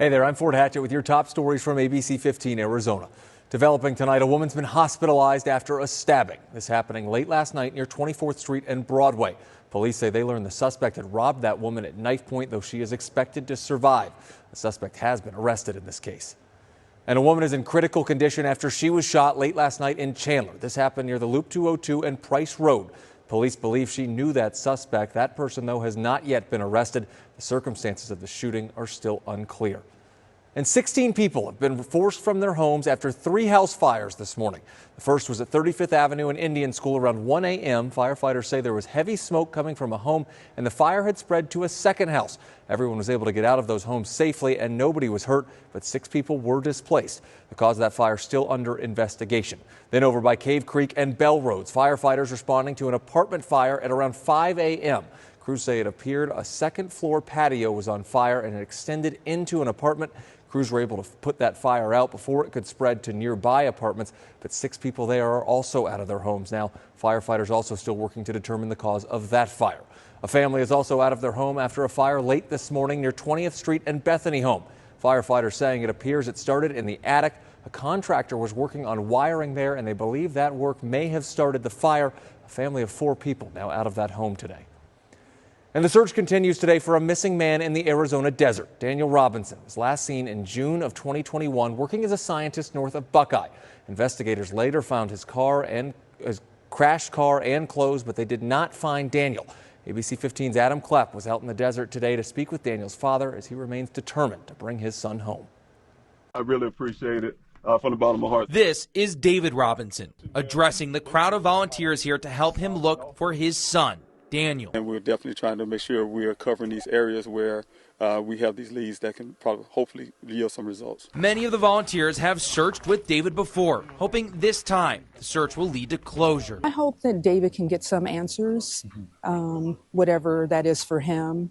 Hey there, I'm Fort Hatchett with your top stories from ABC15 Arizona. Developing tonight, a woman's been hospitalized after a stabbing. This happening late last night near 24th Street and Broadway. Police say they learned the suspect had robbed that woman at knife point, though she is expected to survive. The suspect has been arrested in this case. And a woman is in critical condition after she was shot late last night in Chandler. This happened near the Loop 202 and Price Road. Police believe she knew that suspect. That person, though, has not yet been arrested. The circumstances of the shooting are still unclear. And 16 people have been forced from their homes after 3 house fires this morning. The first was at 35th Avenue and Indian School around 1 a.m. Firefighters say there was heavy smoke coming from a home and the fire had spread to a second house. Everyone was able to get out of those homes safely and nobody was hurt, but 6 people were displaced. The cause of that fire still under investigation. Then over by Cave Creek and Bell Roads, firefighters responding to an apartment fire at around 5 a.m. Crews say it appeared a second-floor patio was on fire and it extended into an apartment. Crews were able to put that fire out before it could spread to nearby apartments, but 6 people there are also out of their homes now. Firefighters also still working to determine the cause of that fire. A family is also out of their home after a fire late this morning near 20th Street and Bethany home. Firefighters saying it appears it started in the attic. A contractor was working on wiring there, and they believe that work may have started the fire. A family of 4 people now out of that home today. And the search continues today for a missing man in the Arizona desert. Daniel Robinson was last seen in June of 2021 working as a scientist north of Buckeye. Investigators later found his crashed car and clothes, but they did not find Daniel. ABC 15's Adam Klepp was out in the desert today to speak with Daniel's father as he remains determined to bring his son home. I really appreciate it from the bottom of my heart. This is David Robinson addressing the crowd of volunteers here to help him look for his son, Daniel. And we're definitely trying to make sure we are covering these areas where we have these leads that can probably hopefully yield some results. Many of the volunteers have searched with David before, hoping this time the search will lead to closure. I hope that David can get some answers, whatever that is for him.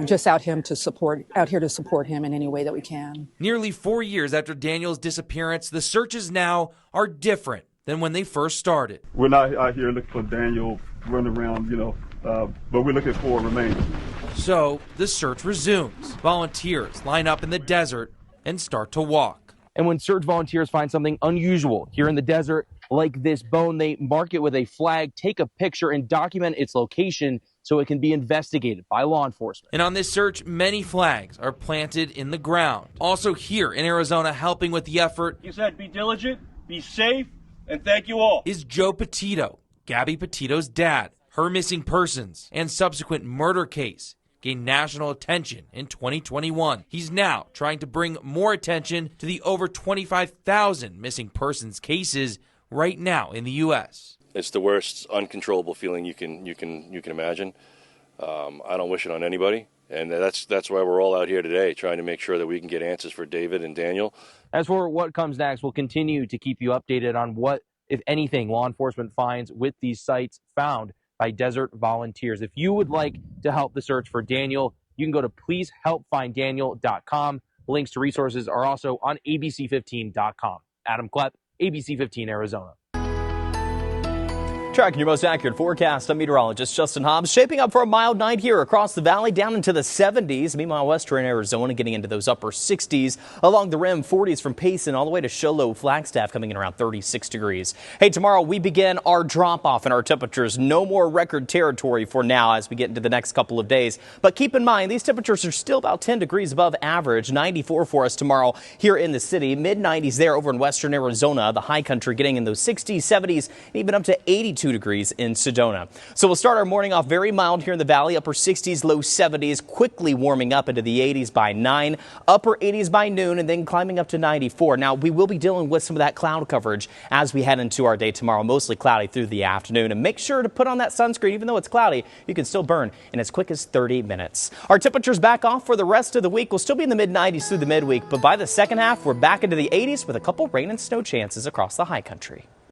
Just out here to support him in any way that we can. Nearly 4 years after Daniel's disappearance, the searches now are different than when they first started. We're not out here looking for Daniel running around, but we're looking for remains. So the search resumes. Volunteers line up in the desert and start to walk. And when search volunteers find something unusual here in the desert, like this bone, they mark it with a flag, take a picture, and document its location so it can be investigated by law enforcement. And on this search, many flags are planted in the ground. Also here in Arizona, helping with the effort, he said, be diligent, be safe, and thank you all, is Joe Petito, Gabby Petito's dad. Her missing persons and subsequent murder case gained national attention in 2021. He's now trying to bring more attention to the over 25,000 missing persons cases right now in the U.S. It's the worst uncontrollable feeling you can imagine. I don't wish it on anybody, and that's why we're all out here today, trying to make sure that we can get answers for David and Daniel. As for what comes next, we'll continue to keep you updated on what, if anything, law enforcement finds with these sites found by desert volunteers. If you would like to help the search for Daniel, you can go to pleasehelpfinddaniel.com. Links to resources are also on ABC15.com. Adam Klepp, ABC15 Arizona. Tracking your most accurate forecast, I'm meteorologist Justin Hobbs. Shaping up for a mild night here across the valley, down into the 70s. Meanwhile, western Arizona getting into those upper 60s. Along the rim, 40s from Payson all the way to Show Low, Flagstaff coming in around 36 degrees. Hey, tomorrow we begin our drop-off in our temperatures. No more record territory for now as we get into the next couple of days. But keep in mind, these temperatures are still about 10 degrees above average. 94 for us tomorrow here in the city. Mid-90s there over in western Arizona. The high country getting in those 60s, 70s, and even up to 82 degrees in Sedona. So we'll start our morning off very mild here in the valley, upper 60s, low 70s, quickly warming up into the 80s by 9, upper 80s by noon, and then climbing up to 94. Now, we will be dealing with some of that cloud coverage as we head into our day tomorrow, mostly cloudy through the afternoon. And make sure to put on that sunscreen. Even though it's cloudy, you can still burn in as quick as 30 minutes. Our temperatures back off for the rest of the week. We'll still be in the mid-90s through the midweek, but by the second half, we're back into the 80s with a couple rain and snow chances across the high country.